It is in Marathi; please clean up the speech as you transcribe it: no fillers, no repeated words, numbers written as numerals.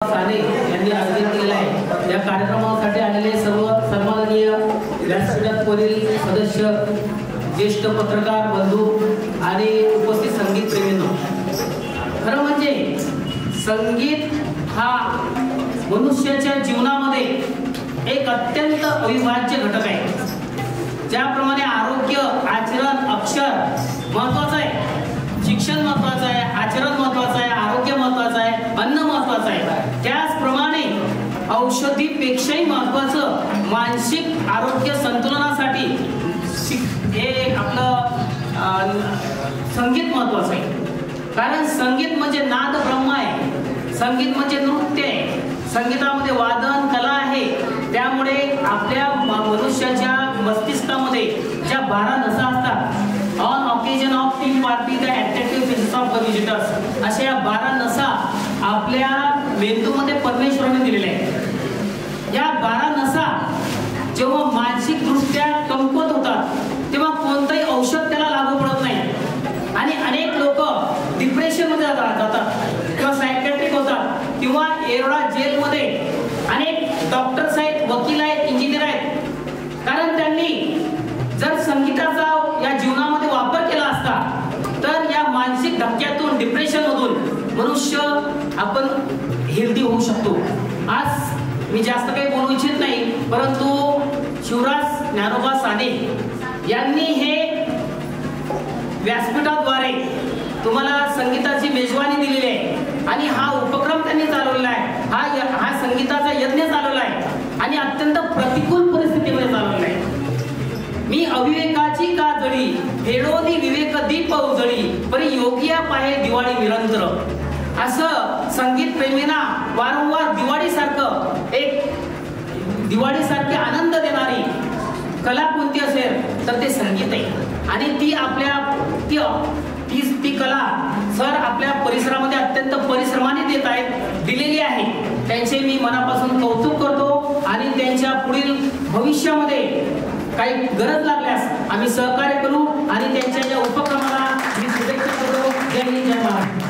साने यांनी आयोजित केलेला आहे। या कार्यक्रमासाठी आलेले सर्व सन्माननीय व्यासपीठावरील सदस्य, ज्येष्ठ पत्रकार बंधू आणि उपस्थित संगीत प्रेमींनो, खरं म्हणजे संगीत हा मनुष्याच्या जीवनामध्ये एक अत्यंत अविभाज्य घटक आहे। ज्याप्रमाणे आरोग्य, आचरण, अक्षर महत्त्वाचं आहे, शिक्षण महत्त्वाचं आहे, आचरण महत्त्वाचं आहे, आरोग्य महत्त्वाचं आहे, अन्न महत्त्वाचं आहे, त्याचप्रमाणे औषधीपेक्षाही महत्त्वाचं मानसिक आरोग्य संतुलनासाठी हे आपलं संगीत महत्त्वाचं आहे। कारण संगीत म्हणजे नाद ब्रह्म आहे, संगीत म्हणजे नृत्य आहे, संगीतामध्ये वादन कला आहे। त्यामुळे आपल्या मनुष्याच्या मस्तिष्कामध्ये ज्या 12 नसा असतात, on occasion of team party the attractive faces of the visitors, अशा या 12 नसा आपल्या मेंदूमध्ये परमेश्वराने दिलेल्या आहेत। या 12 नसा जेव्हा मानसिकदृष्ट्या कमकुवत होतात तेव्हा कोणतंही औषध त्याला लागू पडत नाही आणि अनेक लोक डिप्रेशनमध्ये जातात किंवा सायकॅट्रिक होतात किंवा एवढा जेलमध्ये अनेक डॉक्टर्स आहेत, वकील आहेत, इंजिनियर आहेत, कारण त्यांनी जर संगीताचा या जीवनामध्ये वापर केला असता तर या मानसिक धक्क्यातून, डिप्रेशनमधून मनुष्य आपण हेल्दी होऊ शकतो। आज मी जास्त काही बोलू इच्छित नाही, परंतु शिवराज ज्ञानोबा साने यांनी हे व्यासपीठाद्वारे तुम्हाला संगीताची मेजवानी दिलेली आहे आणि हा उपक्रम त्यांनी चालवलेला आहे। हा संगीताचा यज्ञ चालवला आहे आणि अत्यंत प्रतिकूल परिस्थितीमध्ये चालवलेला आहे। मी अविवेकाची का जळी, फेडोनी विवेक दीप उजळी, परी योगिया पाहे दिवाळी निरंतर, असं संगीत प्रेमींना वारंवार दिवाळीसारखी आनंद देणारी कला कोणती असेल तर ते संगीत आहे आणि ती कला सर आपल्या परिसरामध्ये अत्यंत परिश्रमाने देत आहेत, दिलेली आहे। त्यांचे मी मनापासून कौतुक करतो आणि त्यांच्या पुढील भविष्यामध्ये काही गरज लागल्यास आम्ही सहकार्य करू आणि त्यांच्या या उपक्रमाला मी शुभेच्छा करतो। जय हिंद, जय महाराष्ट्र।